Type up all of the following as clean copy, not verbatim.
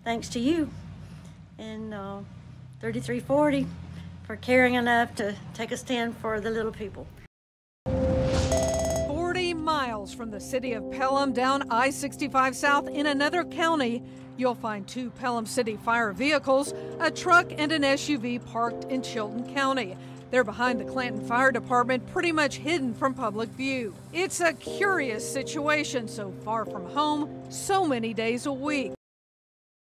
thanks to you and 3340 for caring enough to take a stand for the little people. 40 miles from the city of Pelham down I-65 South in another county, you'll find two Pelham City Fire vehicles, a truck and an SUV parked in Chilton County. They're behind the Clanton Fire Department, pretty much hidden from public view. It's a curious situation, so far from home, so many days a week.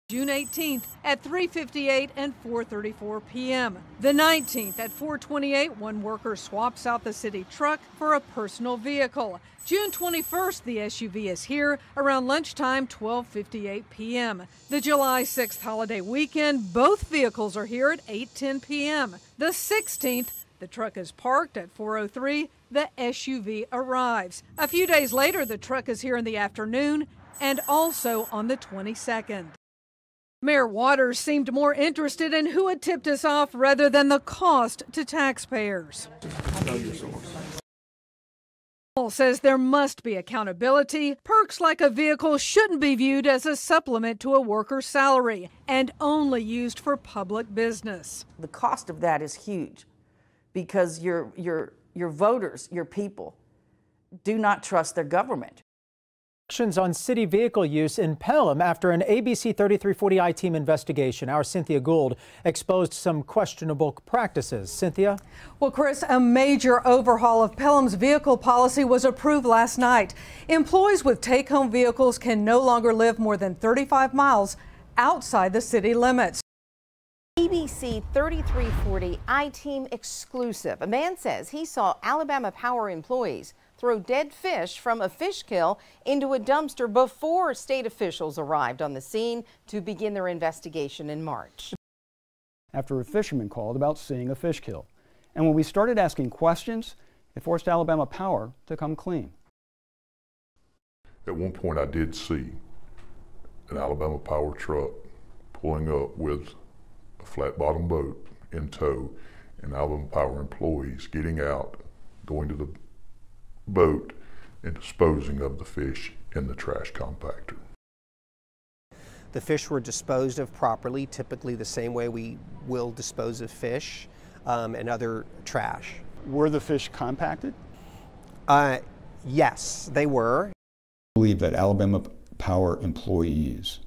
June 18th at 3:58 and 4:34 p.m. The 19th at 4:28, one worker swaps out the city truck for a personal vehicle. June 21st, the SUV is here around lunchtime, 12:58 p.m. The July 6th holiday weekend, both vehicles are here at 8:10 p.m. The 16th, the truck is parked at 4:03. The SUV arrives. A few days later, the truck is here in the afternoon and also on the 22nd. Mayor Waters seemed more interested in who had tipped us off rather than the cost to taxpayers. Paul says there must be accountability. Perks like a vehicle shouldn't be viewed as a supplement to a worker's salary and only used for public business. The cost of that is huge because your voters, your people, do not trust their government. On city vehicle use in Pelham after an ABC 3340i team investigation. Our Cynthia Gould exposed some questionable practices. Cynthia? Well, Chris, a major overhaul of Pelham's vehicle policy was approved last night. Employees with take-home vehicles can no longer live more than 35 miles outside the city limits. ABC 3340 I-Team exclusive. A man says he saw Alabama Power employees throw dead fish from a fish kill into a dumpster before state officials arrived on the scene to begin their investigation in March. After a fisherman called about seeing a fish kill. And when we started asking questions, it forced Alabama Power to come clean. At one point I did see an Alabama Power truck pulling up with a flat bottom boat in tow and Alabama Power employees getting out, going to the boat and disposing of the fish in the trash compactor. The fish were disposed of properly, typically the same way we will dispose of fish and other trash. Were the fish compacted? Yes, they were. I believe that Alabama Power employees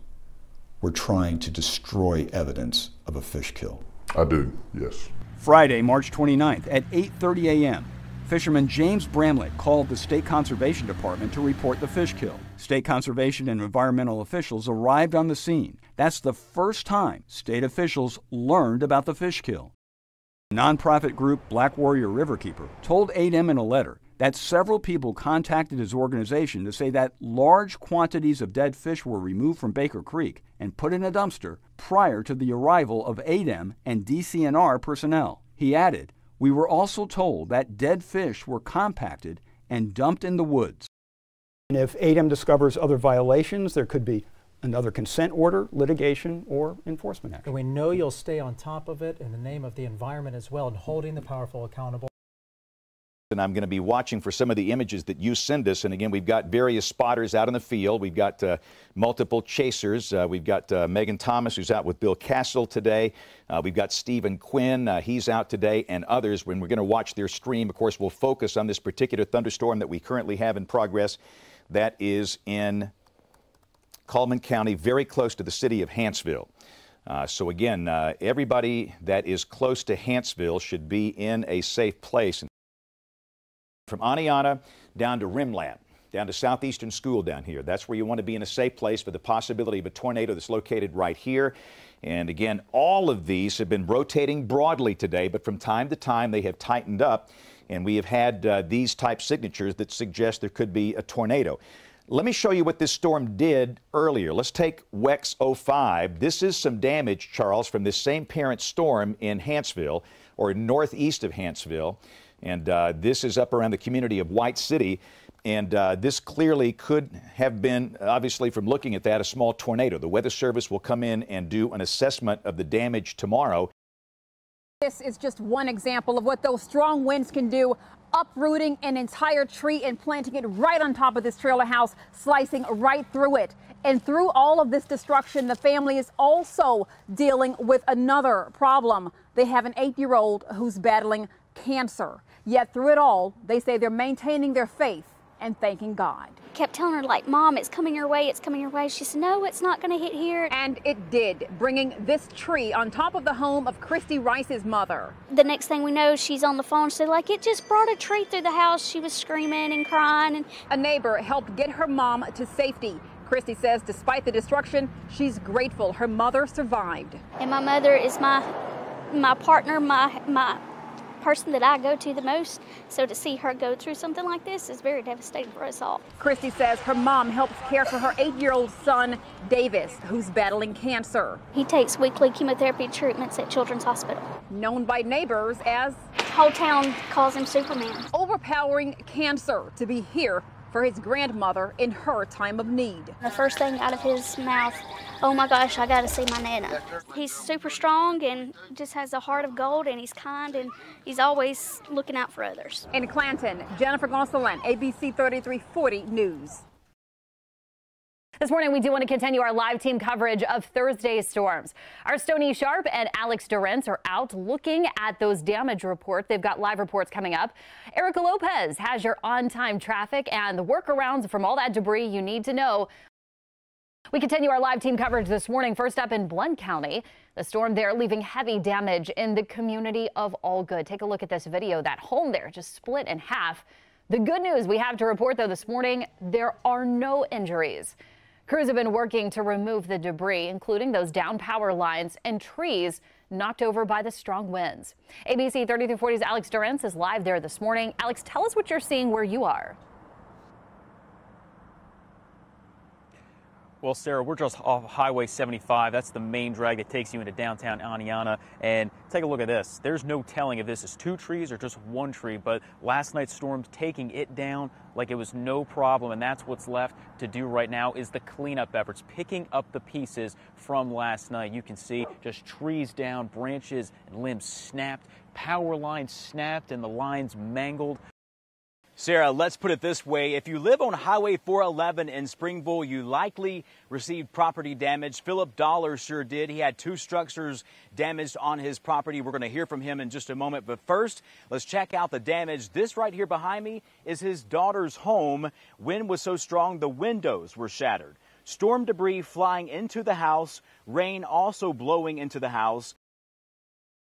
were trying to destroy evidence of a fish kill. I do, yes. Friday, March 29th at 8:30 a.m. Fisherman James Bramlett called the State Conservation Department to report the fish kill. State conservation and environmental officials arrived on the scene. That's the first time state officials learned about the fish kill. Nonprofit group Black Warrior Riverkeeper told 8M in a letter that several people contacted his organization to say that large quantities of dead fish were removed from Baker Creek and put in a dumpster prior to the arrival of 8M and DCNR personnel. He added, "We were also told that dead fish were compacted and dumped in the woods." And if 8M discovers other violations, there could be another consent order, litigation, or enforcement action. And we know you'll stay on top of it in the name of the environment as well and holding the powerful accountable. And I'm going to be watching for some of the images that you send us. And again, we've got various spotters out in the field. We've got multiple chasers. We've got Megan Thomas, who's out with Bill Castle today. We've got Stephen Quinn. He's out today, and others. When we're going to watch their stream, of course, we'll focus on this particular thunderstorm that we currently have in progress. That is in Cullman County, very close to the city of Hanceville. So again, everybody that is close to Hanceville should be in a safe place. From Aniana down to Rimland, down to Southeastern School down here. That's where you want to be in a safe place for the possibility of a tornado that's located right here. And again, all of these have been rotating broadly today, but from time to time they have tightened up, and we have had these type signatures that suggest there could be a tornado. Let me show you what this storm did earlier. Let's take WEX 05. This is some damage, Charles, from this same parent storm in Hanceville, or northeast of Hanceville. And this is up around the community of White City. And this clearly could have been, obviously from looking at that, a small tornado. The Weather Service will come in and do an assessment of the damage tomorrow. This is just one example of what those strong winds can do uprooting an entire tree and planting it right on top of this trailer house, slicing right through it. And through all of this destruction, the family is also dealing with another problem. They have an 8-year-old who's battling cancer. Yet through it all, they say they're maintaining their faith and thanking God. Kept telling her, like, Mom, it's coming your way, it's coming your way. She said, no, it's not going to hit here. And it did, bringing this tree on top of the home of Christy Rice's mother. The next thing we know, she's on the phone. She said, like, it just brought a tree through the house. She was screaming and crying. And a neighbor helped get her mom to safety. Christy says despite the destruction, she's grateful her mother survived. And my mother is my partner, my person that I go to the most. So to see her go through something like this is very devastating for us all. Christy says her mom helps care for her 8-year-old son, Davis, who's battling cancer. He takes weekly chemotherapy treatments at Children's Hospital. Known by neighbors as... whole town calls him Superman. Overpowering cancer to be here for his grandmother in her time of need. The first thing out of his mouth, oh my gosh, I gotta see my Nana. He's super strong and just has a heart of gold, and he's kind, and he's always looking out for others. In Clanton, Jennifer Gonsolin, ABC 3340 News. This morning, we do want to continue our live team coverage of Thursday's storms. Our Stoney Sharp and Alex Durrance are out looking at those damage reports. They've got live reports coming up. Erica Lopez has your on-time traffic and the workarounds from all that debris you need to know. We continue our live team coverage this morning. First up in Blount County, the storm there leaving heavy damage in the community of Allgood. Take a look at this video. That home there just split in half. The good news we have to report, though, this morning, there are no injuries. Crews have been working to remove the debris, including those down power lines and trees knocked over by the strong winds. ABC 3340's Alex Durrance is live there this morning. Alex, tell us what you're seeing where you are. Well, Sarah, we're just off Highway 75. That's the main drag that takes you into downtown Aniana. And take a look at this. There's no telling if this is 2 trees or just 1 tree, but last night's storm taking it down like it was no problem. And that's what's left to do right now is the cleanup efforts, picking up the pieces from last night. You can see just trees down, branches and limbs snapped, power lines snapped, and the lines mangled. Sarah, let's put it this way. If you live on Highway 411 in Springville, you likely received property damage. Philip Dollar sure did. He had 2 structures damaged on his property. We're going to hear from him in just a moment. But first, let's check out the damage. This right here behind me is his daughter's home. Wind was so strong, the windows were shattered. Storm debris flying into the house, rain also blowing into the house.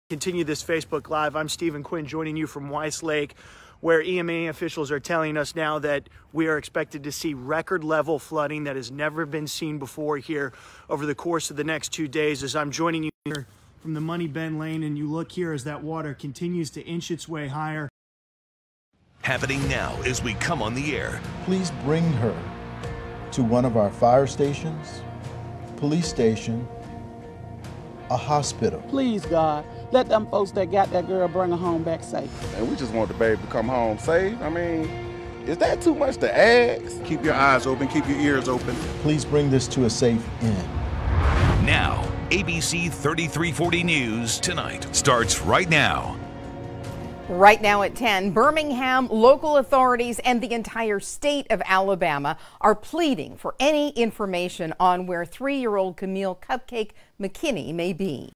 Continue this Facebook Live. I'm Stephen Quinn joining you from Weiss Lake, where EMA officials are telling us now that we are expected to see record level flooding that has never been seen before here over the course of the next 2 days. As I'm joining you here from the Money Bend Lane, and you look here as that water continues to inch its way higher. Happening now as we come on the air. Please bring her to one of our fire stations, police station, a hospital. Please, God, let them folks that got that girl bring her home back safe. And we just want the baby to come home safe. I mean, is that too much to ask? Keep your eyes open, keep your ears open. Please bring this to a safe end. Now, ABC 3340 News Tonight starts right now. Right now at 10, Birmingham, local authorities, and the entire state of Alabama are pleading for any information on where 3-year-old Camille Cupcake McKinney may be.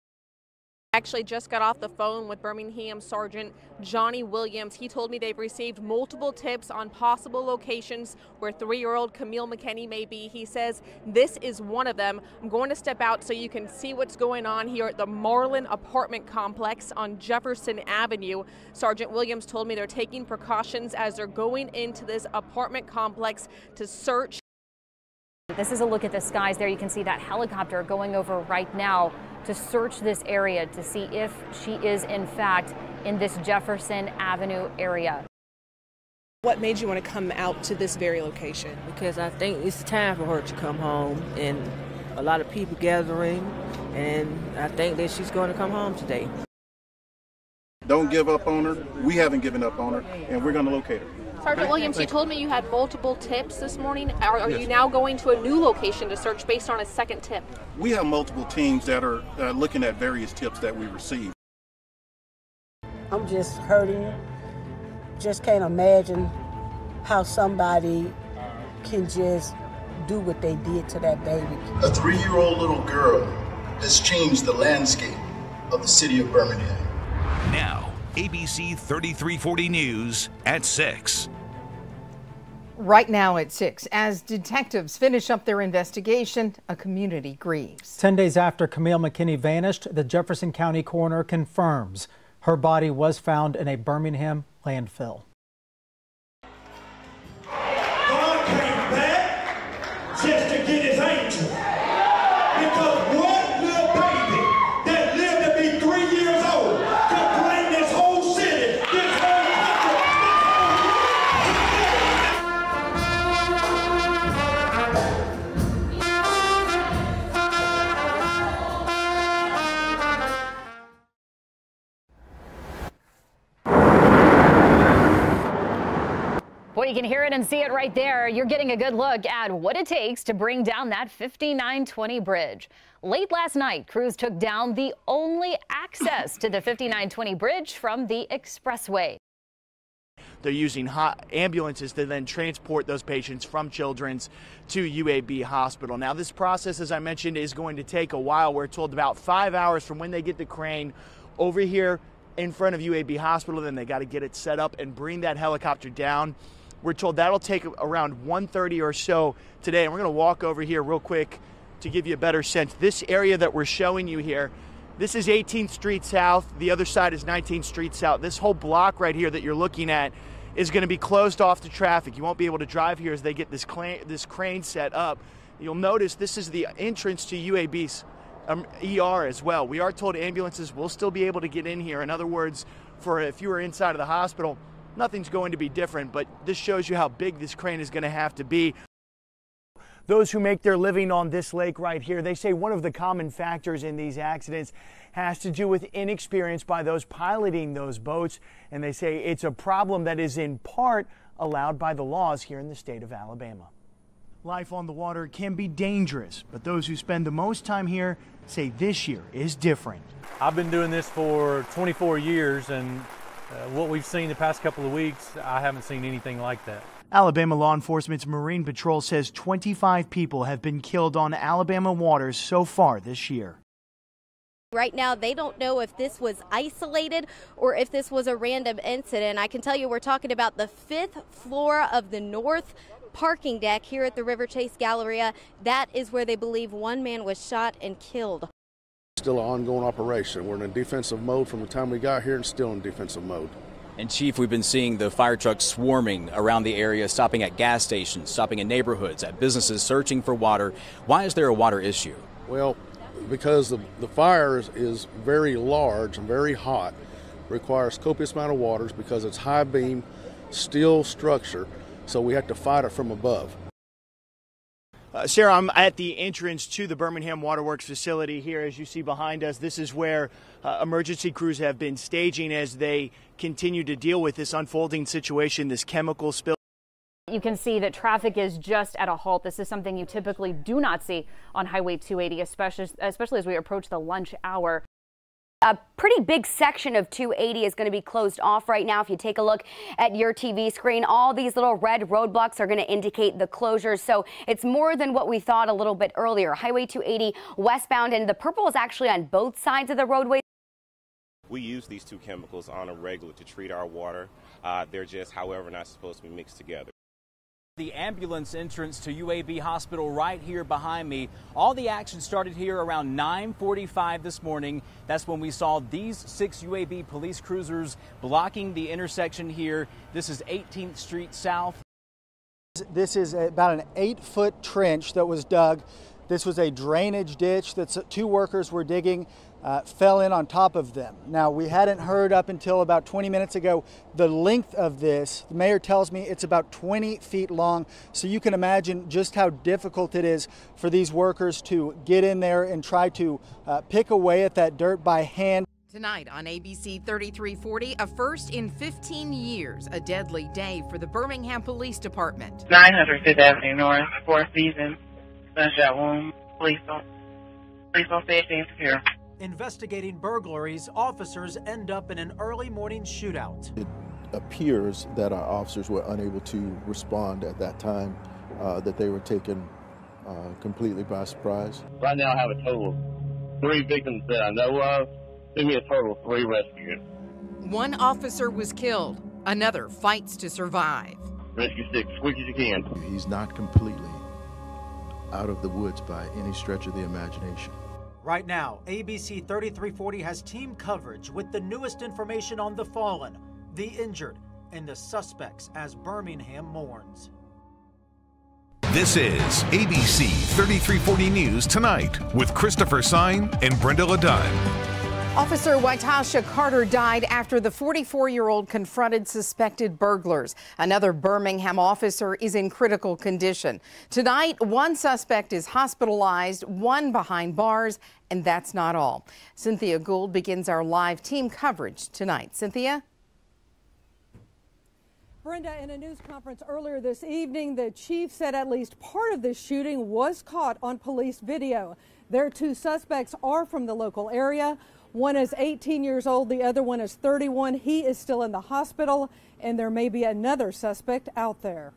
Actually just got off the phone with Birmingham Sergeant Johnny Williams. He told me they've received multiple tips on possible locations where 3-year-old Camille McKinney may be. He says this is one of them. I'm going to step out so you can see what's going on here at the Marlin apartment complex on Jefferson Avenue. Sergeant Williams told me they're taking precautions as they're going into this apartment complex to search. This is a look at the skies there. You can see that helicopter going over right now to search this area to see if she is in fact in this Jefferson Avenue area. What made you want to come out to this very location? Because I think it's time for her to come home, and a lot of people gathering, and I think that she's going to come home today. Don't give up on her. We haven't given up on her, and we're going to locate her. Sergeant Williams, you told me you had multiple tips this morning. Are you now going to a new location to search based on a second tip? We have multiple teams that are looking at various tips that we receive. I'm just hurting just can't imagine how somebody can just do what they did to that baby. A 3-year-old little girl has changed the landscape of the city of Birmingham. Now, ABC 3340 News at 6. Right now at 6, as detectives finish up their investigation, a community grieves. 10 days after Camille McKinney vanished, the Jefferson County coroner confirms her body was found in a Birmingham landfill. God came back just to get his angel. Because one little baby that lived to be 3 years old could bring this whole city, this whole Well, you can hear it and see it right there. You're getting a good look at what it takes to bring down that 5920 bridge. Late last night, crews took down the only access to the 5920 bridge from the expressway. They're using ambulances to then transport those patients from Children's to UAB Hospital. Now, this process, as I mentioned, is going to take a while. We're told about 5 hours from when they get the crane over here in front of UAB Hospital. Then they got to get it set up and bring that helicopter down. We're told that'll take around 1:30 or so today. And we're going to walk over here real quick to give you a better sense. This area that we're showing you here, this is 18th Street South. The other side is 19th Street South. This whole block right here that you're looking at is going to be closed off to traffic. You won't be able to drive here as they get this crane set up. You'll notice this is the entrance to UAB's ER as well. We are told ambulances will still be able to get in here. In other words, for if you were inside of the hospital, nothing's going to be different, but this shows you how big this crane is going to have to be. Those who make their living on this lake right here, they say one of the common factors in these accidents has to do with inexperience by those piloting those boats, and they say it's a problem that is in part allowed by the laws here in the state of Alabama. Life on the water can be dangerous, but those who spend the most time here say this year is different. I've been doing this for 24 years, and what we've seen the past couple of weeks, I haven't seen anything like that. Alabama Law Enforcement's Marine Patrol says 25 people have been killed on Alabama waters so far this year. Right now, they don't know if this was isolated or if this was a random incident. I can tell you we're talking about the 5th floor of the north parking deck here at the River Chase Galleria. That is where they believe one man was shot and killed. Still an ongoing operation. We're in defensive mode from the time we got here and still in defensive mode. And Chief, we've been seeing the fire trucks swarming around the area, stopping at gas stations, stopping in neighborhoods, at businesses, searching for water. Why is there a water issue? Well, because the fire is very large and very hot, requires copious amount of waters because it's high beam, steel structure, so we have to fight it from above. Sarah, I'm at the entrance to the Birmingham Waterworks facility here. As you see behind us, this is where emergency crews have been staging as they continue to deal with this unfolding situation, this chemical spill. You can see that traffic is just at a halt. This is something you typically do not see on Highway 280, especially as we approach the lunch hour. A pretty big section of 280 is going to be closed off right now. If you take a look at your TV screen, all these little red roadblocks are going to indicate the closures. So it's more than what we thought a little bit earlier. Highway 280 westbound, and the purple is actually on both sides of the roadway. We use these two chemicals on a regular to treat our water. They're just, however, not supposed to be mixed together. The ambulance entrance to UAB Hospital right here behind me. All the action started here around 9:45 this morning. That's when we saw these 6 UAB police cruisers blocking the intersection here. This is 18th Street South. This is about an 8-foot trench that was dug. This was a drainage ditch that 2 workers were digging, fell in on top of them. Now, we hadn't heard up until about 20 minutes ago the length of this. The mayor tells me it's about 20 feet long, so you can imagine just how difficult it is for these workers to get in there and try to pick away at that dirt by hand. Tonight on ABC 3340, a first in 15 years, a deadly day for the Birmingham Police Department. 900 Fifth Avenue North, 4th season, gunshot wound, police don't say anything secure. Investigating burglaries, officers end up in an early morning shootout. It appears that our officers were unable to respond at that time, that they were taken completely by surprise. Right now I have a total of 3 victims that I know of. Give me a total of 3 rescued. One officer was killed. Another fights to survive. Rescue stick, as quick as you can. He's not completely out of the woods by any stretch of the imagination. Right now, ABC 3340 has team coverage with the newest information on the fallen, the injured, and the suspects as Birmingham mourns. This is ABC 3340 News Tonight with Christopher Sine and Brenda Ladine. Officer Waitasha Carter died after the 44-year-old confronted suspected burglars. Another Birmingham officer is in critical condition. Tonight, one suspect is hospitalized, one behind bars, and that's not all. Cynthia Gould begins our live team coverage tonight. Cynthia? Brenda, in a news conference earlier this evening, the chief said at least part of this shooting was caught on police video. Their 2 suspects are from the local area. One is 18 years old, the other one is 31. He is still in the hospital, and there may be another suspect out there.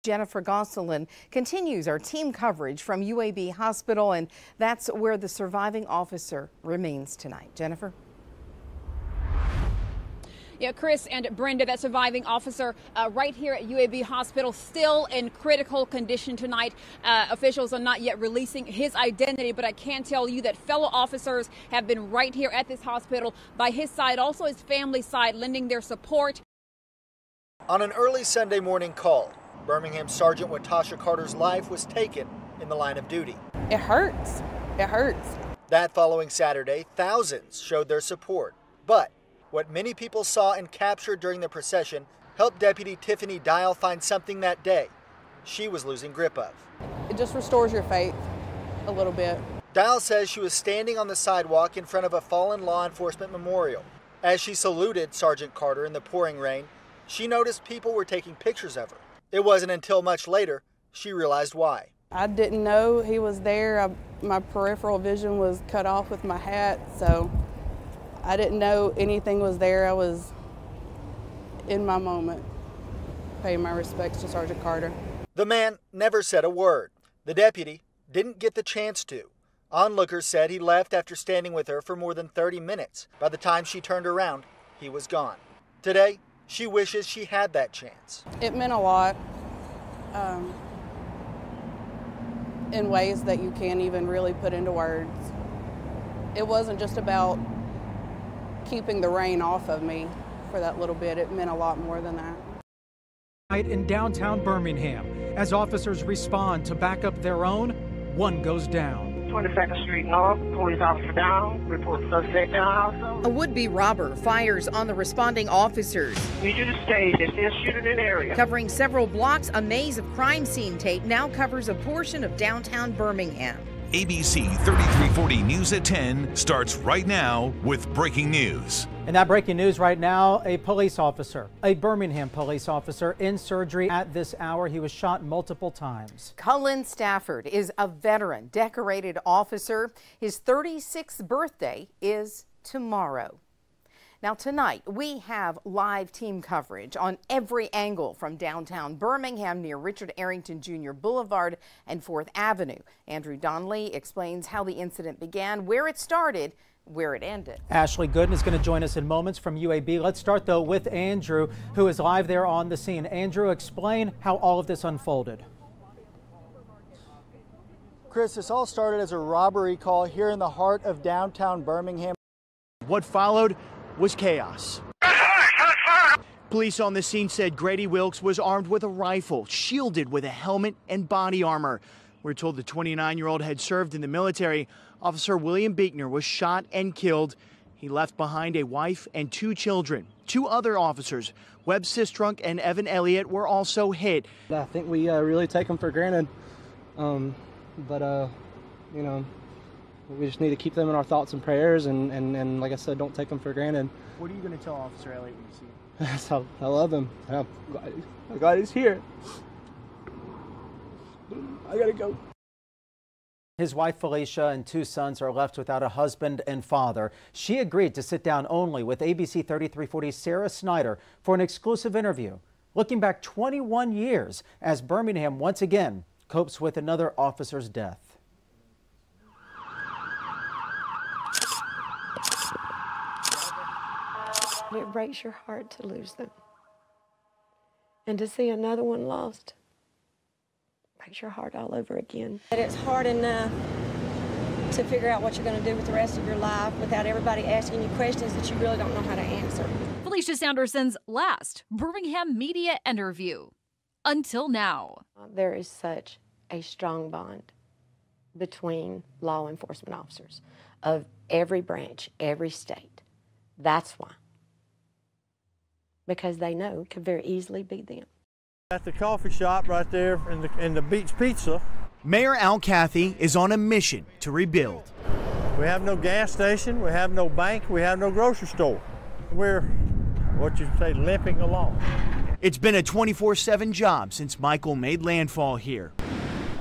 Jennifer Gosselin continues our team coverage from UAB Hospital, and that's where the surviving officer remains tonight. Jennifer? Yeah, Chris and Brenda, that surviving officer right here at UAB Hospital, still in critical condition tonight. Officials are not yet releasing his identity, but I can tell you that fellow officers have been right here at this hospital by his side, also his family's side, lending their support. On an early Sunday morning call, Birmingham Sergeant Waitasha Carter's life was taken in the line of duty. It hurts. It hurts. That following Saturday, thousands showed their support, but what many people saw and captured during the procession helped Deputy Tiffany Dial find something that day she was losing grip of. It just restores your faith a little bit. Dial says she was standing on the sidewalk in front of a fallen law enforcement memorial. As she saluted Sergeant Carter in the pouring rain, she noticed people were taking pictures of her. It wasn't until much later she realized why. I didn't know he was there. My peripheral vision was cut off with my hat, so I didn't know anything was there. I was in my moment, paying my respects to Sergeant Carter. The man never said a word. The deputy didn't get the chance to. Onlookers said he left after standing with her for more than 30 minutes. By the time she turned around, he was gone. Today, she wishes she had that chance. It meant a lot in ways that you can't even really put into words. It wasn't just about keeping the rain off of me for that little bit. It meant a lot more than that. In downtown Birmingham, as officers respond to back up their own, one goes down. 22nd Street North, police officer down, report suspect down also. A would-be robber fires on the responding officers. Need you to stay, there's still shooting in the area. Covering several blocks, a maze of crime scene tape now covers a portion of downtown Birmingham. ABC 3340 News at 10 starts right now with breaking news. And that breaking news right now, a police officer, a Birmingham police officer in surgery at this hour. He was shot multiple times. Cullen Stafford is a veteran, decorated officer. His 36th birthday is tomorrow. Now tonight, we have live team coverage on every angle from downtown Birmingham near Richard Arrington Jr. Boulevard and 4th Avenue. Andrew Donnelly explains how the incident began, where it started, where it ended. Ashley Gooden is going to join us in moments from UAB. Let's start, though, with Andrew, who is live there on the scene. Andrew, explain how all of this unfolded. Chris, this all started as a robbery call here in the heart of downtown Birmingham. What followed was chaos. Police on the scene said Grady Wilkes was armed with a rifle, shielded with a helmet and body armor. We're told the 29-year-old had served in the military. Officer William Beekner was shot and killed. He left behind a wife and 2 children. 2 other officers, Webb Sistrunk and Evan Elliott, were also hit. I think we really take them for granted, you know, we just need to keep them in our thoughts and prayers, and like I said, don't take them for granted. What are you going to tell Officer Elliott when you see him? I love him. I'm glad he's here. I gotta go. His wife Felicia and 2 sons are left without a husband and father. She agreed to sit down only with ABC 3340's Sarah Snyder for an exclusive interview, looking back 21 years as Birmingham once again copes with another officer's death. It breaks your heart to lose them. And to see another one lost breaks your heart all over again. It's hard enough to figure out what you're going to do with the rest of your life without everybody asking you questions that you really don't know how to answer. Felicia Sanderson's last Birmingham media interview until now. There is such a strong bond between law enforcement officers of every branch, every state. That's why. Because they know it could very easily be them. At the coffee shop right there in the Beach Pizza. Mayor Al Cathy is on a mission to rebuild. We have no gas station, we have no bank, we have no grocery store. We're, what you say, limping along. It's been a 24/7 job since Michael made landfall here.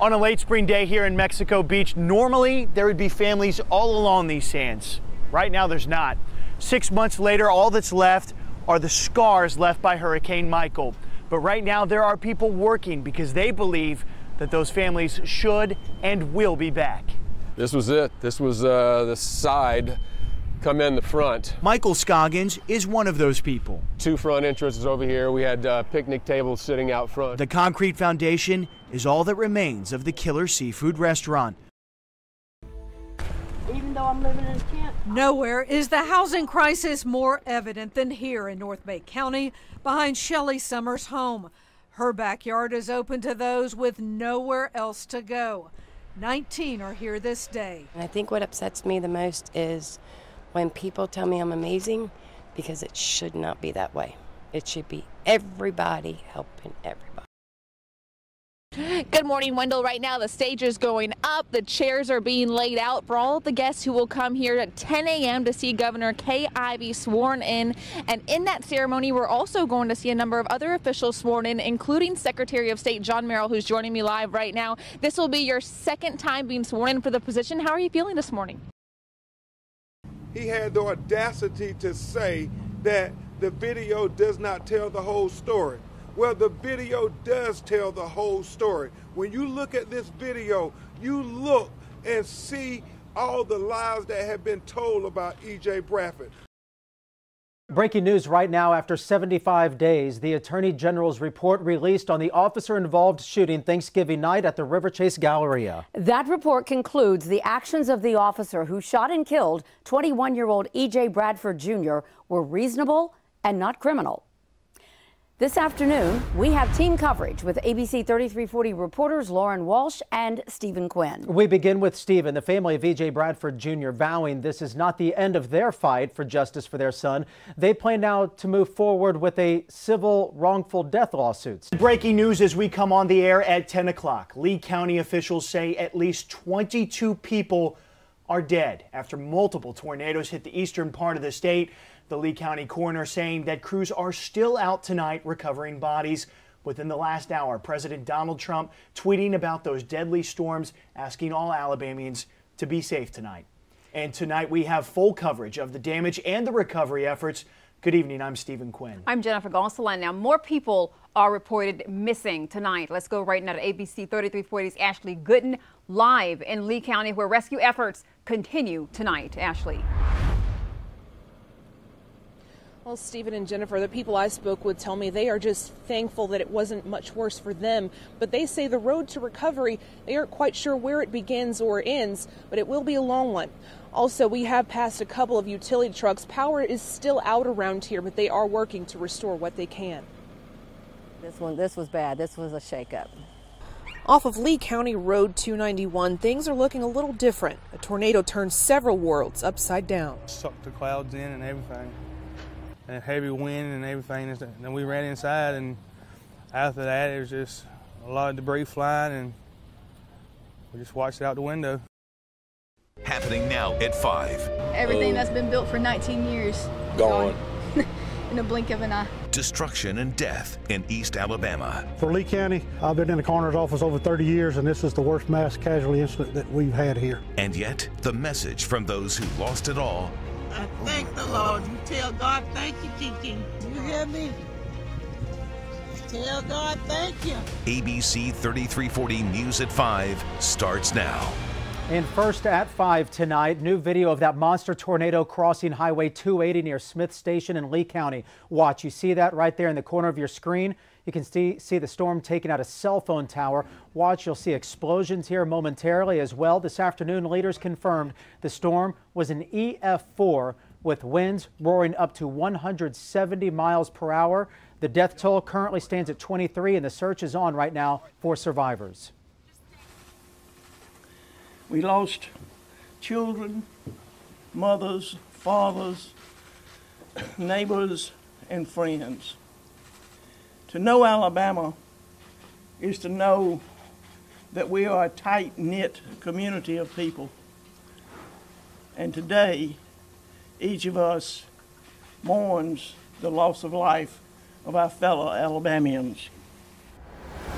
On a late spring day here in Mexico Beach, normally there would be families all along these sands. Right now there's not. 6 months later, all that's left are the scars left by Hurricane Michael. But right now there are people working because they believe that those families should and will be back. This was it. This was the side come in the front. Michael Scoggins is one of those people. 2 front entrances over here. We had picnic tables sitting out front. The concrete foundation is all that remains of the Killer Seafood restaurant. Even though I'm living in a tent. Nowhere is the housing crisis more evident than here in North Bay County behind Shelley Summers' home. Her backyard is open to those with nowhere else to go. 19 are here this day. And I think what upsets me the most is when people tell me I'm amazing, because it should not be that way. It should be everybody helping everybody. Good morning, Wendell. Right now the stage is going up. The chairs are being laid out for all of the guests who will come here at 10 a.m. to see Governor Kay Ivey sworn in. And in that ceremony, we're also going to see a number of other officials sworn in, including Secretary of State John Merrill, who's joining me live right now. This will be your second time being sworn in for the position. How are you feeling this morning? He had the audacity to say that the video does not tell the whole story. Well, the video does tell the whole story. When you look at this video, you look and see all the lies that have been told about E.J. Bradford. Breaking news right now. After 75 days, the Attorney General's report released on the officer-involved shooting Thanksgiving night at the River Chase Galleria. That report concludes the actions of the officer who shot and killed 21-year-old E.J. Bradford Jr. were reasonable and not criminal. This afternoon, we have team coverage with ABC 3340 reporters Lauren Walsh and Stephen Quinn. We begin with Stephen. The family of E.J. Bradford Jr. vowing this is not the end of their fight for justice for their son. They plan now to move forward with a civil wrongful death lawsuit. Breaking news as we come on the air at 10 o'clock. Lee County officials say at least 22 people are dead after multiple tornadoes hit the eastern part of the state. The Lee County coroner saying that crews are still out tonight recovering bodies. Within the last hour, President Donald Trump tweeting about those deadly storms, asking all Alabamians to be safe tonight. And tonight we have full coverage of the damage and the recovery efforts. Good evening, I'm Stephen Quinn. I'm Jennifer Gonsolin. Now, more people are reported missing tonight. Let's go right now to ABC 3340's Ashley Gooden live in Lee County, where rescue efforts continue tonight. Ashley. Well, Stephen and Jennifer, the people I spoke with tell me they are just thankful that it wasn't much worse for them. But they say the road to recovery, they aren't quite sure where it begins or ends, but it will be a long one. Also, we have passed a couple of utility trucks. Power is still out around here, but they are working to restore what they can. This was bad. This was a shakeup. Off of Lee County Road 291, things are looking a little different. A tornado turned several worlds upside down. Sucked the clouds in and everything. And heavy wind and everything. And then we ran inside, and after that, it was just a lot of debris flying, and we just watched it out the window. Happening now at 5. Everything that's been built for 19 years. Gone. In a blink of an eye. destruction and death in East Alabama. For Lee County, I've been in the coroner's office over 30 years, and this is the worst mass casualty incident that we've had here. And yet, the message from those who lost it all. I thank the Lord. You tell God thank you, Kiki. You hear me? Tell God thank you. ABC 3340 News at 5 starts now. And first at 5 tonight, new video of that monster tornado crossing Highway 280 near Smith Station in Lee County. Watch, you see that right there in the corner of your screen? You can see the storm taking out a cell phone tower. Watch, you'll see explosions here momentarily as well. This afternoon, leaders confirmed the storm was an EF4 with winds roaring up to 170 miles per hour. The death toll currently stands at 23, and the search is on right now for survivors. We lost children, mothers, fathers, neighbors, and friends. To know Alabama is to know that we are a tight-knit community of people. And today, each of us mourns the loss of life of our fellow Alabamians.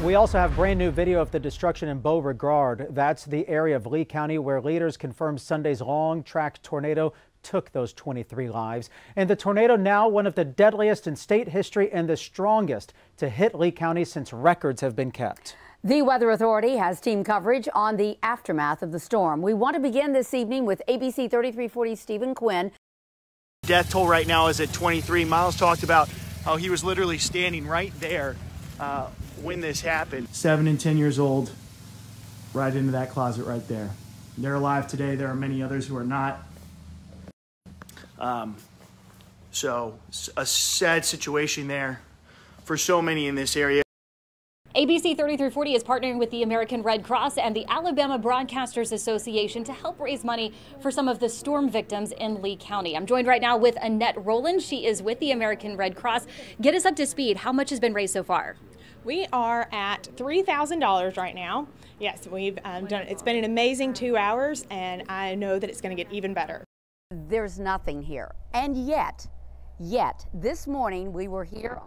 We also have brand new video of the destruction in Beauregard. That's the area of Lee County where leaders confirmed Sunday's long-track tornado took those 23 lives. And the tornado now one of the deadliest in state history and the strongest to hit Lee County since records have been kept. The Weather Authority has team coverage on the aftermath of the storm. We want to begin this evening with ABC 3340 Stephen Quinn. Death toll right now is at 23. Miles talked about how he was literally standing right there when this happened. 7 and 10 years old, right into that closet right there. They're alive today. There are many others who are not. So a sad situation there for so many in this area. ABC 3340 is partnering with the American Red Cross and the Alabama Broadcasters Association to help raise money for some of the storm victims in Lee County. I'm joined right now with Annette Rowland. She is with the American Red Cross. Get us up to speed. How much has been raised so far? We are at $3,000 right now. Yes, we've done. It's been an amazing 2 hours, and I know that it's going to get even better. There's nothing here. And yet, this morning we were here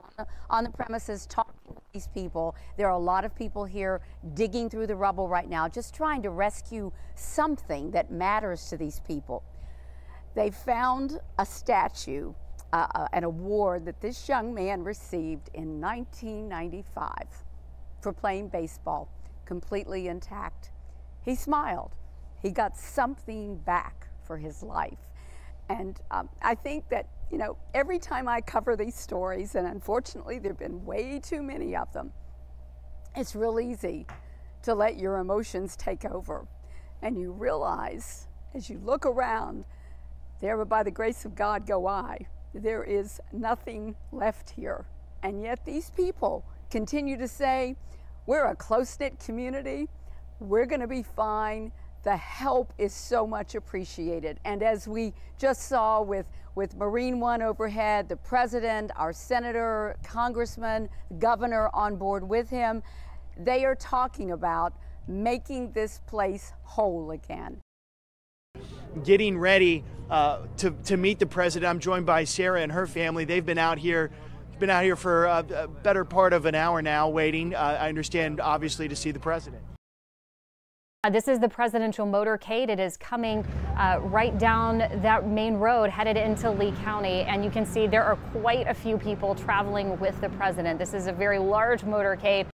on the premises talking to these people. There are a lot of people here digging through the rubble right now, just trying to rescue something that matters to these people. They found a statue, an award that this young man received in 1995 for playing baseball, completely intact. He smiled. He got something back for his life. And I think that, you know, every time I cover these stories, and unfortunately there have been way too many of them, it's real easy to let your emotions take over. And you realize, as you look around, there by the grace of God go I. There is nothing left here. And yet these people continue to say, we're a close-knit community, we're going to be fine. The help is so much appreciated. And as we just saw with Marine One overhead, the president, our senator, congressman, governor on board with him, they are talking about making this place whole again. Getting ready to meet the president. I'm joined by Sarah and her family. They've been out here for a better part of an hour now waiting, I understand, obviously, to see the president. This is the presidential motorcade. It is coming right down that main road headed into Lee County, and you can see there are quite a few people traveling with the president. This is a very large motorcade.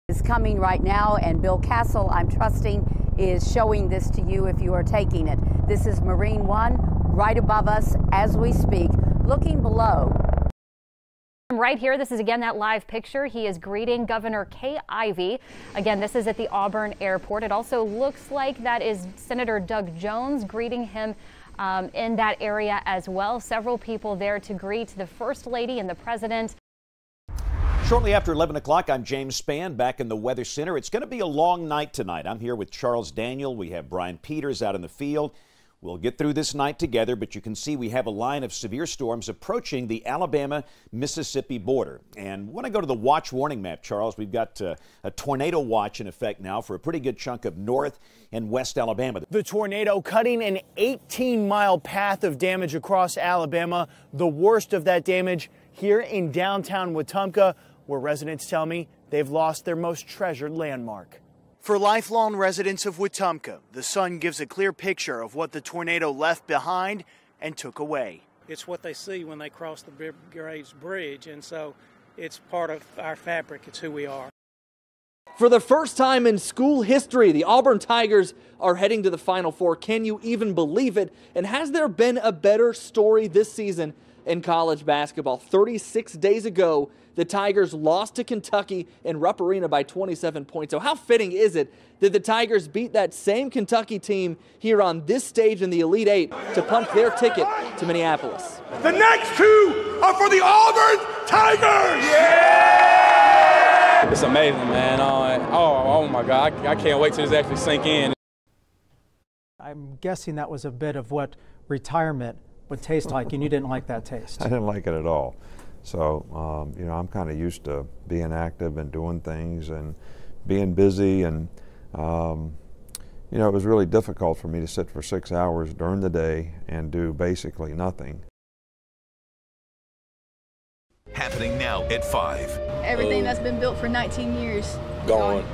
It's coming right now, and Bill Castle, I'm trusting, is showing this to you if you are taking it. This is Marine One right above us as we speak, looking below. Right here, this is again that live picture. He is greeting Governor Kay Ivey. Again, this is at the Auburn Airport. It also looks like that is Senator Doug Jones greeting him in that area as well. Several people there to greet the First Lady and the President. Shortly after 11 o'clock, I'm James Spann back in the Weather Center. It's going to be a long night tonight. I'm here with Charles Daniel. We have Brian Peters out in the field. We'll get through this night together, but you can see we have a line of severe storms approaching the Alabama-Mississippi border. And when I go to the watch warning map, Charles, we've got a tornado watch in effect now for a pretty good chunk of North and West Alabama. The tornado cutting an 18-mile path of damage across Alabama. The worst of that damage here in downtown Wetumpka, where residents tell me they've lost their most treasured landmark. For lifelong residents of Wetumpka, the sun gives a clear picture of what the tornado left behind and took away. It's what they see when they cross the Graves Bridge, and so it's part of our fabric. It's who we are. For the first time in school history, the Auburn Tigers are heading to the Final Four. Can you even believe it? And has there been a better story this season in college basketball? 36 days ago, the Tigers lost to Kentucky in Rupp Arena by 27 points. So how fitting is it that the Tigers beat that same Kentucky team here on this stage in the Elite Eight to punch their ticket to Minneapolis? The next two are for the Auburn Tigers! It's amazing, man. Oh my God, I can't wait till this actually sink in. I'm guessing that was a bit of what retirement would taste like, and you didn't like that taste. I didn't like it at all. So, you know, I'm kind of used to being active and doing things and being busy, and, you know, it was really difficult for me to sit for 6 hours during the day and do basically nothing. Happening now at 5. Everything that's been built for 19 years. Gone.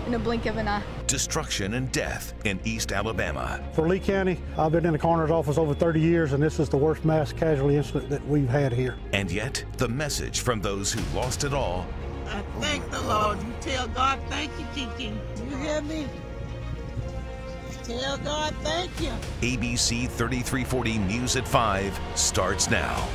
In a blink of an eye. Destruction and death in East Alabama. For Lee County, I've been in the coroner's office over 30 years, and this is the worst mass casualty incident that we've had here. And yet, the message from those who lost it all. I thank the Lord. You tell God thank you, Kiki. You hear me? Tell God thank you. ABC 3340 News at 5 starts now.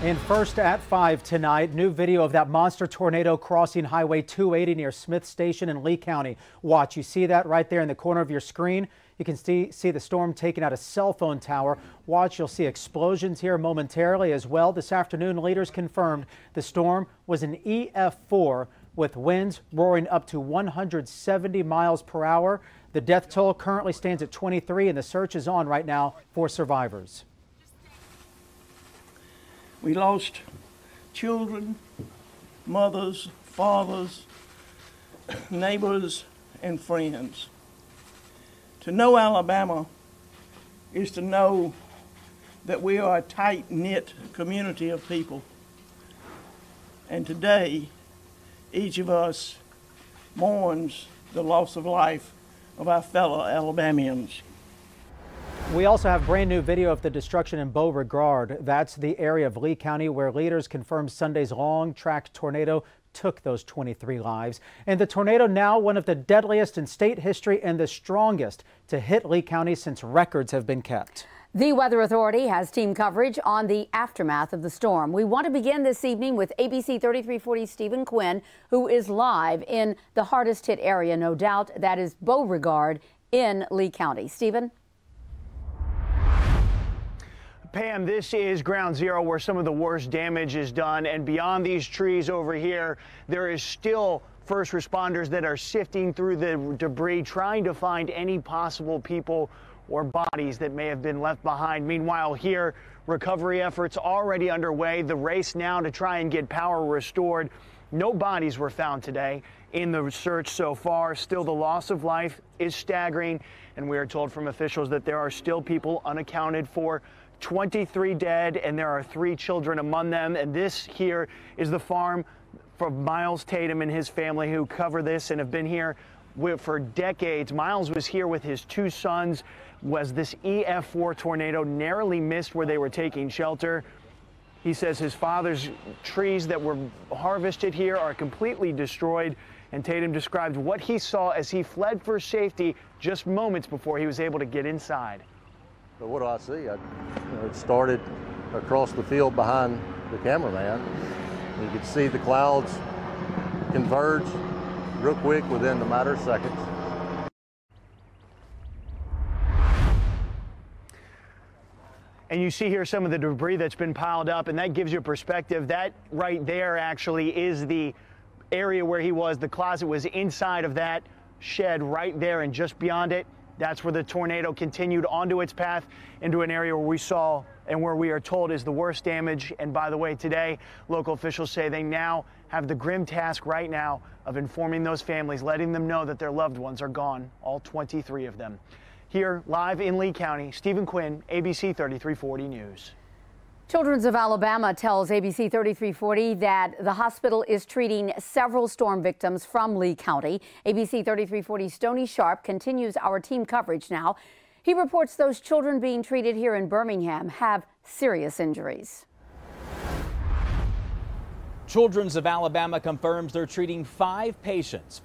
And first at 5 tonight, new video of that monster tornado crossing Highway 280 near Smith Station in Lee County. Watch, you see that right there in the corner of your screen? You can see the storm taking out a cell phone tower. Watch, you'll see explosions here momentarily as well. This afternoon, leaders confirmed the storm was an EF4 with winds roaring up to 170 miles per hour. The death toll currently stands at 23, and the search is on right now for survivors. We lost children, mothers, fathers, neighbors, and friends. To know Alabama is to know that we are a tight-knit community of people. And today, each of us mourns the loss of life of our fellow Alabamians. We also have brand new video of the destruction in Beauregard. That's the area of Lee County where leaders confirmed Sunday's long-track tornado took those 23 lives. And the tornado now one of the deadliest in state history and the strongest to hit Lee County since records have been kept. The Weather Authority has team coverage on the aftermath of the storm. We want to begin this evening with ABC 3340 Stephen Quinn, who is live in the hardest hit area, no doubt. That is Beauregard in Lee County. Stephen? Pam, this is ground zero where some of the worst damage is done, and beyond these trees over here, there is still first responders that are sifting through the debris, trying to find any possible people or bodies that may have been left behind. Meanwhile, here, recovery efforts already underway. The race now to try and get power restored. No bodies were found today in the search so far. Still, the loss of life is staggering, and we are told from officials that there are still people unaccounted for. 23 dead, and there are 3 children among them. And this here is the farm for Miles Tatum and his family, who cover this and have been here for decades. Miles was here with his 2 sons as this EF4 tornado narrowly missed where they were taking shelter. He says his father's trees that were harvested here are completely destroyed, and Tatum described what he saw as he fled for safety just moments before he was able to get inside. So what do I see? It started across the field behind the cameraman. You could see the clouds converge real quick within a matter of seconds. And you see here some of the debris that's been piled up, and that gives you a perspective. That right there actually is the area where he was. The closet was inside of that shed right there, and just beyond it, That's where the tornado continued onto its path into an area where we saw and where we are told is the worst damage. And by the way, today, local officials say they now have the grim task right now of informing those families, letting them know that their loved ones are gone, all 23 of them. Here, live in Lee County, Stephen Quinn, ABC 3340 News. Children's of Alabama tells ABC 3340 that the hospital is treating several storm victims from Lee County. ABC 3340 Stoney Sharp continues our team coverage now. He reports those children being treated here in Birmingham have serious injuries. Children's of Alabama confirms they're treating five patients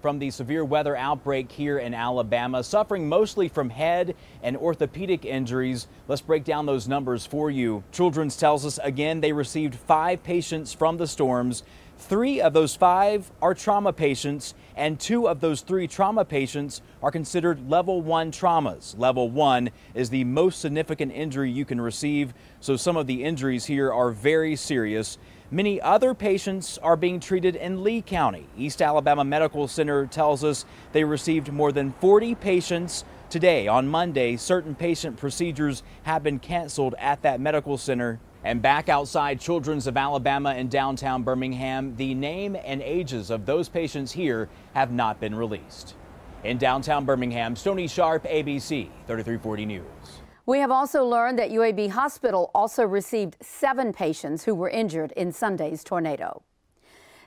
from the severe weather outbreak here in Alabama, suffering mostly from head and orthopedic injuries. Let's break down those numbers for you. Children's tells us again they received 5 patients from the storms. 3 of those 5 are trauma patients, and 2 of those 3 trauma patients are considered level 1 traumas. Level 1 is the most significant injury you can receive, so some of the injuries here are very serious. Many other patients are being treated in Lee County. East Alabama Medical Center tells us they received more than 40 patients today. On Monday, certain patient procedures have been canceled at that medical center. And back outside Children's of Alabama in downtown Birmingham, the name and ages of those patients here have not been released. In downtown Birmingham, Stoney Sharp, ABC 3340 News. We have also learned that UAB Hospital also received 7 patients who were injured in Sunday's tornado.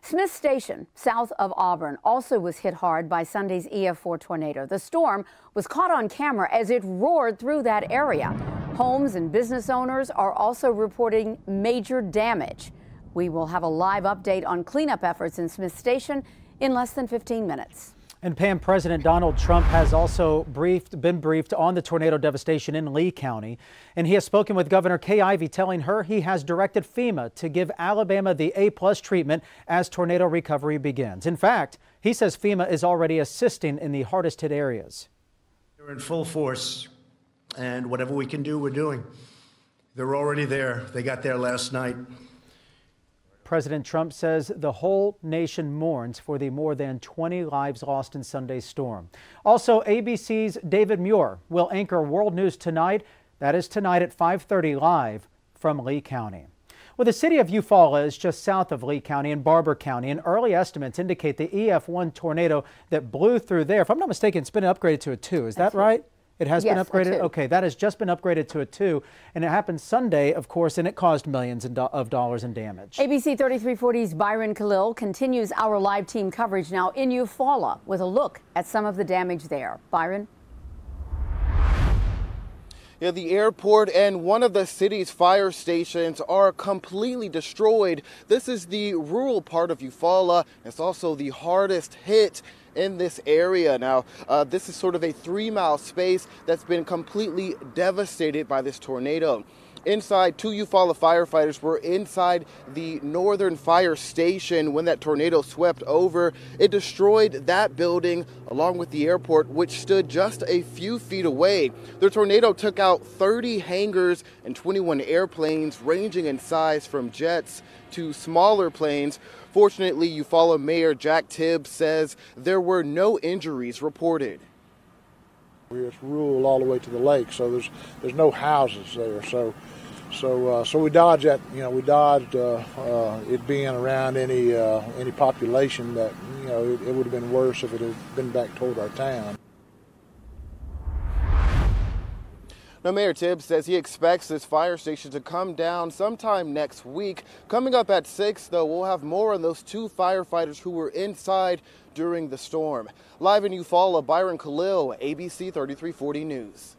Smith Station, south of Auburn, also was hit hard by Sunday's EF4 tornado. The storm was caught on camera as it roared through that area. Homes and business owners are also reporting major damage. We will have a live update on cleanup efforts in Smith Station in less than 15 minutes. And Pam, President Donald Trump has also been briefed on the tornado devastation in Lee County. And he has spoken with Governor Kay Ivey, telling her he has directed FEMA to give Alabama the A+ treatment as tornado recovery begins. In fact, he says FEMA is already assisting in the hardest hit areas. They're in full force, and whatever we can do, we're doing. They're already there. They got there last night. President Trump says the whole nation mourns for the more than 20 lives lost in Sunday's storm. Also, ABC's David Muir will anchor World News tonight. That is tonight at 5:30 live from Lee County. Well, the city of Eufaula is just south of Lee County and Barber County, and early estimates indicate the EF1 tornado that blew through there, if I'm not mistaken, it's been upgraded to a 2. Is that right? It has been upgraded? Okay, that has just been upgraded to a 2, and it happened Sunday, of course, and it caused millions of dollars in damage. ABC 3340's Byron Khalil continues our live team coverage now in Eufaula with a look at some of the damage there. Byron? Yeah, the airport and one of the city's fire stations are completely destroyed. This is the rural part of Eufaula. It's also the hardest hit in this area. Now, this is sort of a 3-mile space that's been completely devastated by this tornado. Inside, 2 Eufaula firefighters were inside the northern fire station when that tornado swept over. It destroyed that building along with the airport, which stood just a few feet away. The tornado took out 30 hangars and 21 airplanes, ranging in size from jets to smaller planes. Fortunately, Eufaula Mayor Jack Tibbs says there were no injuries reported. It's rural all the way to the lake, so there's no houses there. So we dodged that. You know, we dodged it being around any population that, you know, it would have been worse if it had been back toward our town. Now, Mayor Tibbs says he expects this fire station to come down sometime next week. Coming up at 6, though, we'll have more on those 2 firefighters who were inside during the storm. Live in Eufaula, Byron Khalil, ABC 3340 News.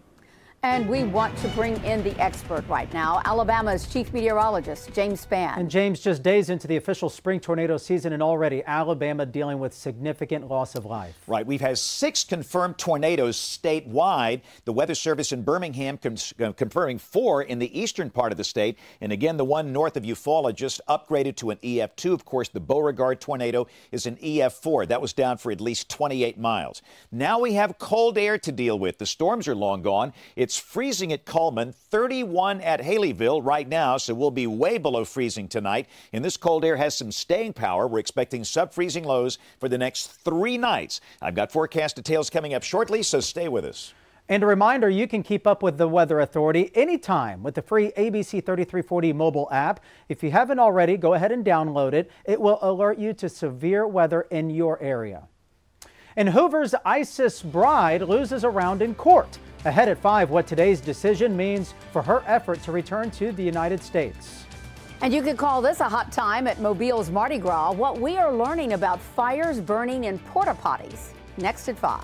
And we want to bring in the expert right now, Alabama's chief meteorologist, James Spann. And James, just days into the official spring tornado season, and already Alabama dealing with significant loss of life. Right. We've had 6 confirmed tornadoes statewide. The Weather Service in Birmingham confirming 4 in the eastern part of the state. And again, the one north of Eufaula just upgraded to an EF2. Of course, the Beauregard tornado is an EF4. That was down for at least 28 miles. Now we have cold air to deal with. The storms are long gone. It's It's freezing at Coleman, 31 at Haleyville right now, so we'll be way below freezing tonight. And this cold air has some staying power. We're expecting sub-freezing lows for the next 3 nights. I've got forecast details coming up shortly, so stay with us. And a reminder, you can keep up with the Weather Authority anytime with the free ABC 3340 mobile app. If you haven't already, go ahead and download it. It will alert you to severe weather in your area. And Hoover's ISIS bride loses a round in court. Ahead at 5, what today's decision means for her effort to return to the United States. And you could call this a hot time at Mobile's Mardi Gras. What we are learning about fires burning in porta potties. Next at 5.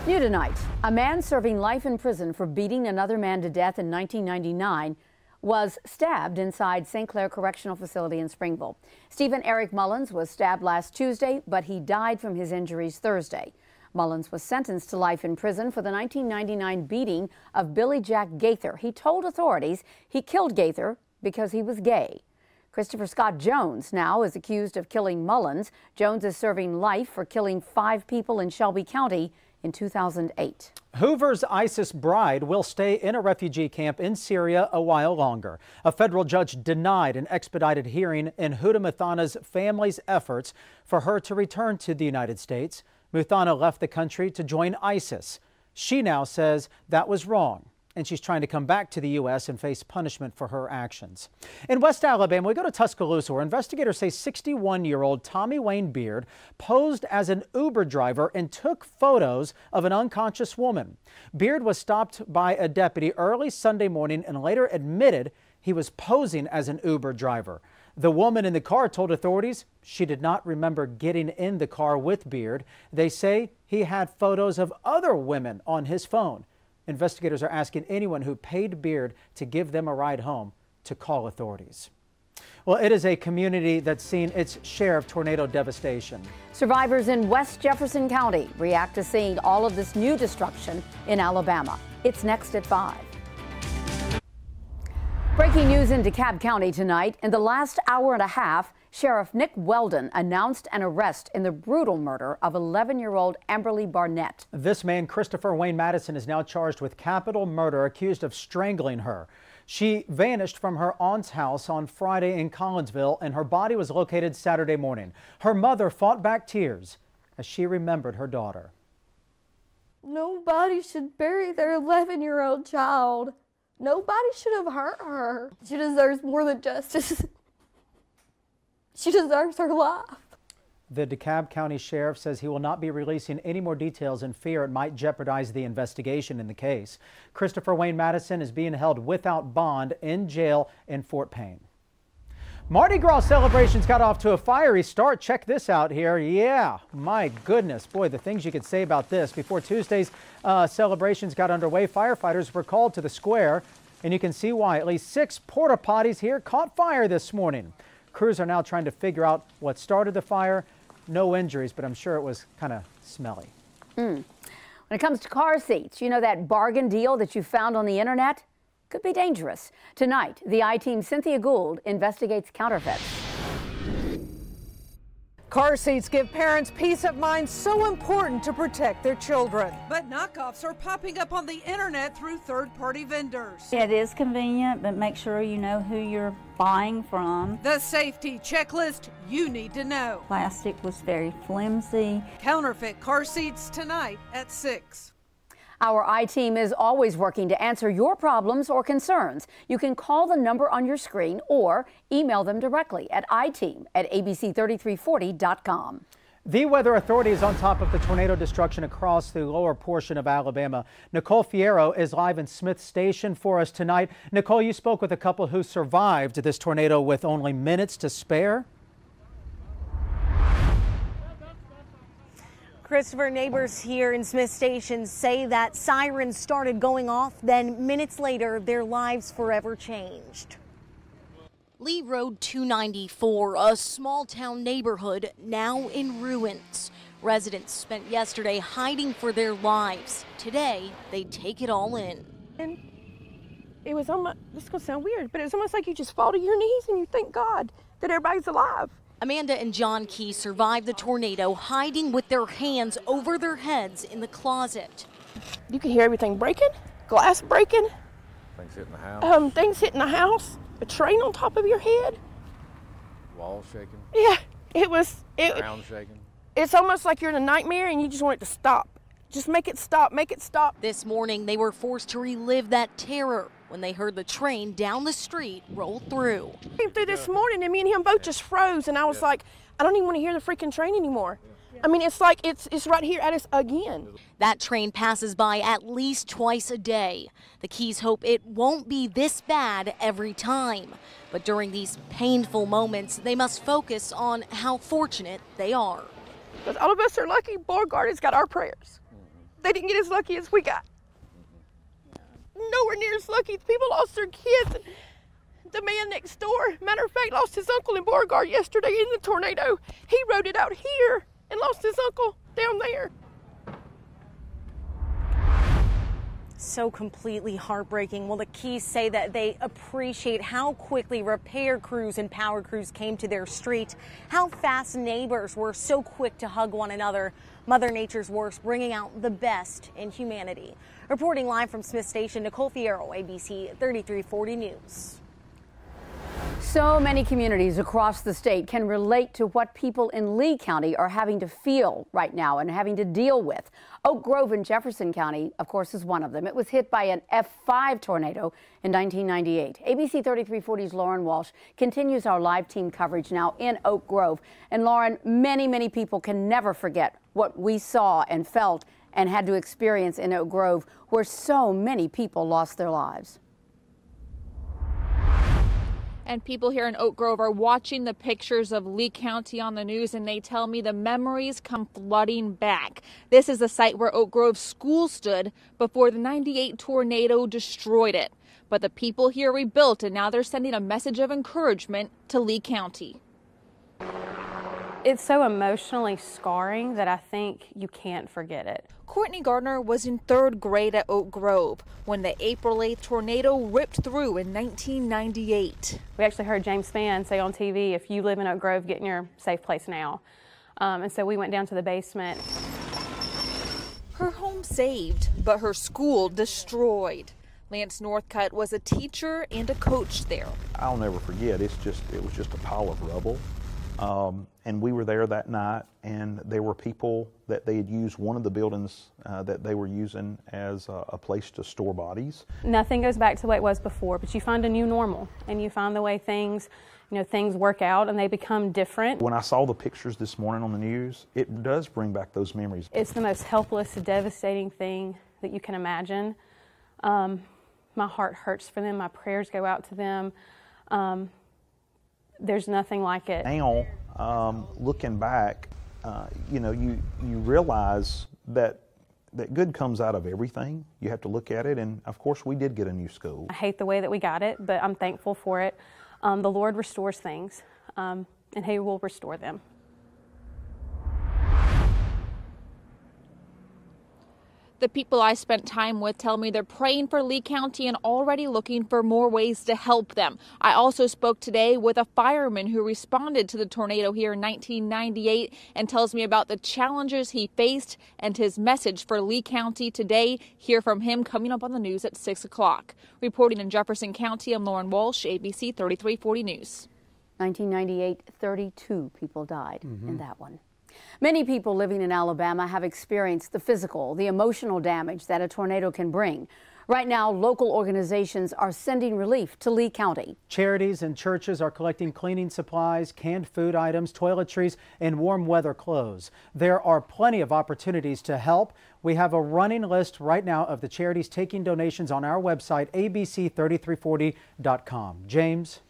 New tonight, a man serving life in prison for beating another man to death in 1999 was stabbed inside St. Clair Correctional Facility in Springville. Stephen Eric Mullins was stabbed last Tuesday, but he died from his injuries Thursday. Mullins was sentenced to life in prison for the 1999 beating of Billy Jack Gaither. He told authorities he killed Gaither because he was gay. Christopher Scott Jones now is accused of killing Mullins. Jones is serving life for killing 5 people in Shelby County in 2008. Hoover's ISIS bride will stay in a refugee camp in Syria a while longer. A federal judge denied an expedited hearing in Huda Muthana's family's efforts for her to return to the United States. Muthana left the country to join ISIS. She now says that was wrong, and she's trying to come back to the U.S. and face punishment for her actions. In West Alabama, we go to Tuscaloosa, where investigators say 61-year-old Tommy Wayne Beard posed as an Uber driver and took photos of an unconscious woman. Beard was stopped by a deputy early Sunday morning and later admitted he was posing as an Uber driver. The woman in the car told authorities she did not remember getting in the car with Beard. They say he had photos of other women on his phone. Investigators are asking anyone who paid Beard to give them a ride home to call authorities. Well, it is a community that's seen its share of tornado devastation. Survivors in West Jefferson County react to seeing all of this new destruction in Alabama. It's next at 5. Breaking news in DeKalb County tonight. In the last hour and a half, Sheriff Nick Weldon announced an arrest in the brutal murder of 11-year-old Amberly Barnett. This man, Christopher Wayne Madison, is now charged with capital murder, accused of strangling her. She vanished from her aunt's house on Friday in Collinsville, and her body was located Saturday morning. Her mother fought back tears as she remembered her daughter. Nobody should bury their 11-year-old child. Nobody should have hurt her. She deserves more than justice. She deserves her life. The DeKalb County Sheriff says he will not be releasing any more details in fear it might jeopardize the investigation in the case. Christopher Wayne Madison is being held without bond in jail in Fort Payne. Mardi Gras celebrations got off to a fiery start. Check this out here. Yeah, my goodness. Boy, the things you could say about this. Before Tuesday's celebrations got underway, firefighters were called to the square, and you can see why. At least 6 porta potties here caught fire this morning. Crews are now trying to figure out what started the fire. No injuries, but I'm sure it was kind of smelly. When it comes to car seats, you know that bargain deal that you found on the internet? Could be dangerous. Tonight, the I-Team's Cynthia Gould investigates counterfeits. Car seats give parents peace of mind, so important to protect their children. But knockoffs are popping up on the internet through third-party vendors. It is convenient, but make sure you know who you're buying from. The safety checklist you need to know. Plastic was very flimsy. Counterfeit car seats tonight at 6. Our I-Team is always working to answer your problems or concerns. You can call the number on your screen or email them directly at iTeam@abc3340.com. The Weather Authority is on top of the tornado destruction across the lower portion of Alabama. Nicole Fierro is live in Smith Station for us tonight. Nicole, you spoke with a couple who survived this tornado with only minutes to spare. Christopher, neighbors here in Smith Station say that sirens started going off, then minutes later, their lives forever changed. Lee Road 294, a small town neighborhood now in ruins. Residents spent yesterday hiding for their lives. Today, they take it all in. And it was almost, this is going to sound weird, but it was almost like you just fall to your knees and you thank God that everybody's alive. Amanda and John Key survived the tornado, hiding with their hands over their heads in the closet. You can hear everything breaking, glass breaking. Things hitting the house. Things hitting the house, a train on top of your head. Walls shaking. Yeah, it was. Ground shaking. It's almost like you're in a nightmare and you just want it to stop. Just make it stop, make it stop. This morning, they were forced to relive that terror when they heard the train down the street roll through. Came through this morning and me and him both just froze, and I was like, I don't even want to hear the freaking train anymore. I mean, it's like it's right here at us again. That train passes by at least twice a day. The Keys hope it won't be this bad every time. But during these painful moments, they must focus on how fortunate they are. Because all of us are lucky. Beauregard has got our prayers. They didn't get as lucky as we got. Nowhere near as lucky. People lost their kids. The man next door, matter of fact, lost his uncle in Beauregard yesterday in the tornado. He rode it out here and lost his uncle down there. So completely heartbreaking. Well, the Keys say that they appreciate how quickly repair crews and power crews came to their street, how fast neighbors were so quick to hug one another. Mother Nature's worst, bringing out the best in humanity. Reporting live from Smith Station, Nicole Fierro, ABC 3340 News. So many communities across the state can relate to what people in Lee County are having to feel right now and having to deal with. Oak Grove in Jefferson County, of course, is one of them. It was hit by an F5 tornado in 1998. ABC 3340's Lauren Walsh continues our live team coverage now in Oak Grove. And Lauren, many people can never forget what we saw and felt and had to experience in Oak Grove, where so many people lost their lives. And people here in Oak Grove are watching the pictures of Lee County on the news, and they tell me the memories come flooding back. This is the site where Oak Grove School stood before the '98 tornado destroyed it. But the people here rebuilt, and now they're sending a message of encouragement to Lee County. It's so emotionally scarring that I think you can't forget it. Courtney Gardner was in 3rd grade at Oak Grove when the April 8th tornado ripped through in 1998. We actually heard James Spann say on TV, if you live in Oak Grove, get in your safe place now. And so we went down to the basement. Her home saved, but her school destroyed. Lance Northcutt was a teacher and a coach there. I'll never forget, it was just a pile of rubble. And we were there that night, and there were people that they had used one of the buildings that they were using as a place to store bodies. Nothing goes back to the way it was before, but you find a new normal, and you find the way things work out and they become different. When I saw the pictures this morning on the news, it does bring back those memories. It's the most helpless, devastating thing that you can imagine. My heart hurts for them. My prayers go out to them. There's nothing like it. Now, looking back, you realize that good comes out of everything. You have to look at it, and of course we did get a new school. I hate the way that we got it, but I'm thankful for it. The Lord restores things, and He will restore them. The people I spent time with tell me they're praying for Lee County and already looking for more ways to help them. I also spoke today with a fireman who responded to the tornado here in 1998 and tells me about the challenges he faced and his message for Lee County today. Hear from him coming up on the news at 6 o'clock. Reporting in Jefferson County, I'm Lauren Walsh, ABC 3340 News. 1998, 32 people died in that one. Many people living in Alabama have experienced the physical, the emotional damage that a tornado can bring. Right now, local organizations are sending relief to Lee County. Charities and churches are collecting cleaning supplies, canned food items, toiletries, and warm weather clothes. There are plenty of opportunities to help. We have a running list right now of the charities taking donations on our website, abc3340.com. James?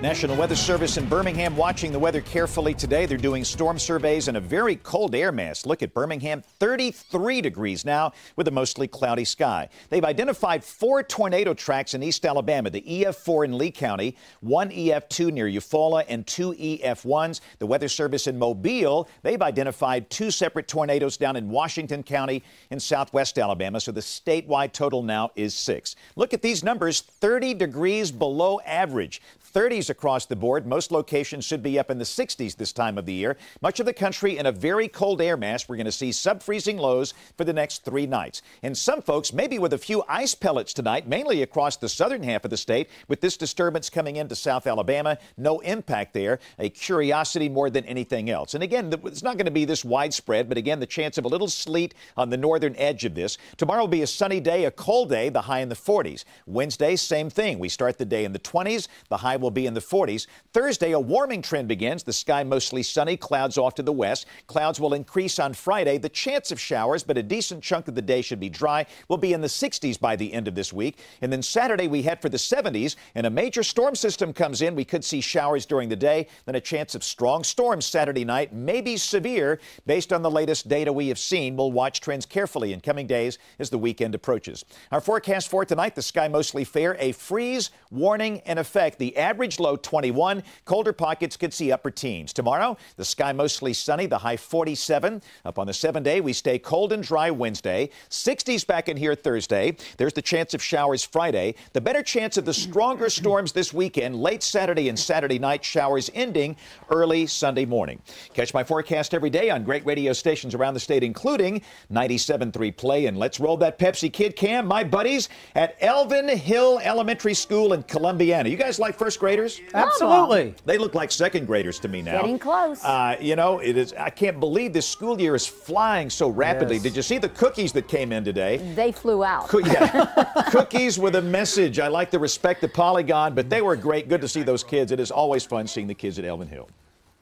National Weather Service in Birmingham watching the weather carefully today. They're doing storm surveys and a very cold air mass. Look at Birmingham, 33 degrees now with a mostly cloudy sky. They've identified 4 tornado tracks in East Alabama, the EF4 in Lee County, 1 EF2 near Eufaula, and 2 EF1s. The Weather Service in Mobile, they've identified 2 separate tornadoes down in Washington County in southwest Alabama, so the statewide total now is 6. Look at these numbers, 30 degrees below average. 30s 70s across the board. Most locations should be up in the 60s this time of the year. Much of the country in a very cold air mass. We're going to see sub-freezing lows for the next 3 nights. And some folks maybe with a few ice pellets tonight, mainly across the southern half of the state. With this disturbance coming into South Alabama, no impact there. A curiosity more than anything else. And again, it's not going to be this widespread, but again, the chance of a little sleet on the northern edge of this. Tomorrow will be a sunny day, a cold day, the high in the 40s. Wednesday, same thing. We start the day in the 20s. The high will be in the 40s. Thursday, a warming trend begins. The sky mostly sunny, clouds off to the west. Clouds will increase on Friday. The chance of showers, but a decent chunk of the day should be dry, will be in the 60s by the end of this week. And then Saturday, we head for the 70s, and a major storm system comes in. We could see showers during the day, then a chance of strong storms Saturday night, maybe severe. Based on the latest data we have seen, we'll watch trends carefully in coming days as the weekend approaches. Our forecast for tonight, the sky mostly fair, a freeze warning in effect. The average low 21. Colder pockets could see upper teens. Tomorrow, the sky mostly sunny, the high 47. Up on the 7-day, we stay cold and dry Wednesday. 60s back in here Thursday. There's the chance of showers Friday. The better chance of the stronger storms this weekend, late Saturday and Saturday night, showers ending early Sunday morning. Catch my forecast every day on great radio stations around the state, including 97.3 Play. And let's roll that Pepsi Kid Cam. My buddies at Elvin Hill Elementary School in Columbiana. You guys like first graders? Absolutely. They look like second graders to me now. Getting close. You know, it is. I can't believe this school year is flying so rapidly. Yes. Did you see the cookies that came in today? They flew out. Cookies with a message. I like the respect the Polygon, but they were great. Good to see those kids. It is always fun seeing the kids at Elvin Hill.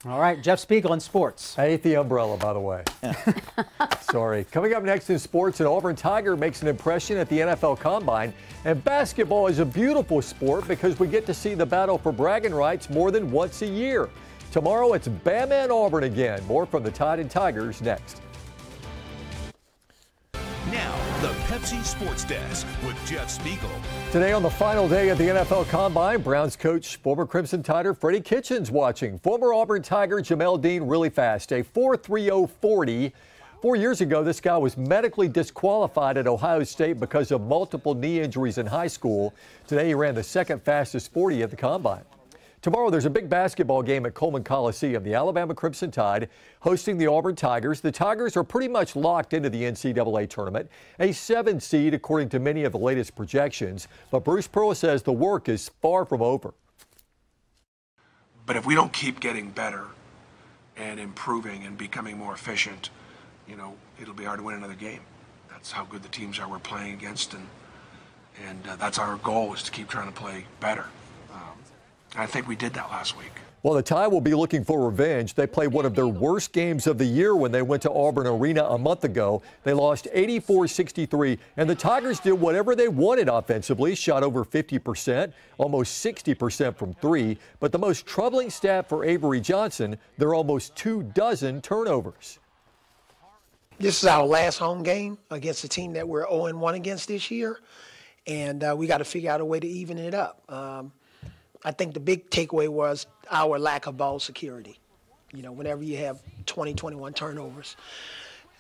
All right, Jeff Spiegel in sports. I ate the umbrella, by the way. Sorry. Coming up next in sports, an Auburn Tiger makes an impression at the NFL Combine. And basketball is a beautiful sport because we get to see the battle for bragging rights more than once a year. Tomorrow, it's Bama and Auburn again. More from the Tide and Tigers next. Now, the Pepsi Sports Desk with Jeff Spiegel. Today on the final day of the NFL Combine, Browns coach, former Crimson Tider Freddie Kitchens watching. Former Auburn Tiger Jamel Dean really fast, a 4.30 40. 4 years ago, this guy was medically disqualified at Ohio State because of multiple knee injuries in high school. Today, he ran the second fastest 40 at the Combine. Tomorrow, there's a big basketball game at Coleman Coliseum. The Alabama Crimson Tide hosting the Auburn Tigers. The Tigers are pretty much locked into the NCAA tournament, a 7 seed according to many of the latest projections. But Bruce Pearl says the work is far from over. But if we don't keep getting better and improving and becoming more efficient, you know, it'll be hard to win another game. That's how good the teams are we're playing against, and that's our goal, is to keep trying to play better. I think we did that last week. Well, the Tide will be looking for revenge. They played one of their worst games of the year when they went to Auburn Arena a month ago. They lost 84-63, and the Tigers did whatever they wanted offensively, shot over 50%, almost 60% from 3. But the most troubling stat for Avery Johnson, there are almost 24 turnovers. This is our last home game against a team that we're 0-1 against this year, and we got to figure out a way to even it up. I think the big takeaway was our lack of ball security. You know, whenever you have 20, 21 turnovers,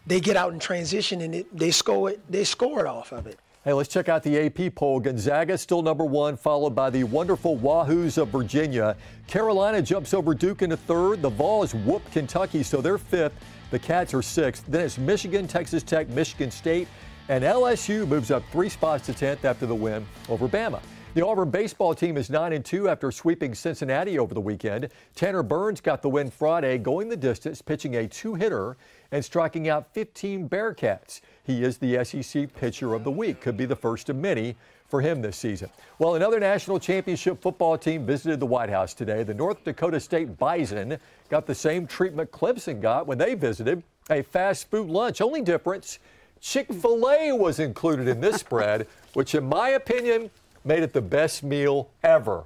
they get out in transition and they score it off of it. Hey, let's check out the AP poll. Gonzaga still #1, followed by the wonderful Wahoos of Virginia. Carolina jumps over Duke into 3rd. The Vols whoop Kentucky, so they're 5th. The Cats are 6th. Then it's Michigan, Texas Tech, Michigan State, and LSU moves up 3 spots to 10th after the win over Bama. The Auburn baseball team is 9-2 after sweeping Cincinnati over the weekend. Tanner Burns got the win Friday, going the distance, pitching a 2-hitter and striking out 15 Bearcats. He is the SEC Pitcher of the Week. Could be the first of many for him this season. Well, another national championship football team visited the White House today. The North Dakota State Bison got the same treatment Clemson got when they visited, a fast food lunch. Only difference, Chick-fil-A was included in this spread, which in my opinion made it the best meal ever.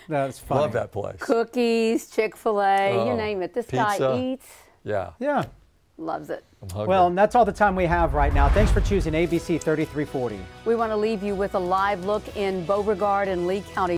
That's funny. Love that place. Cookies, Chick-fil-A, you name it. This pizza. guy eats. Yeah. Loves it. Well, and that's all the time we have right now. Thanks for choosing ABC 3340. We want to leave you with a live look in Beauregard and Lee County.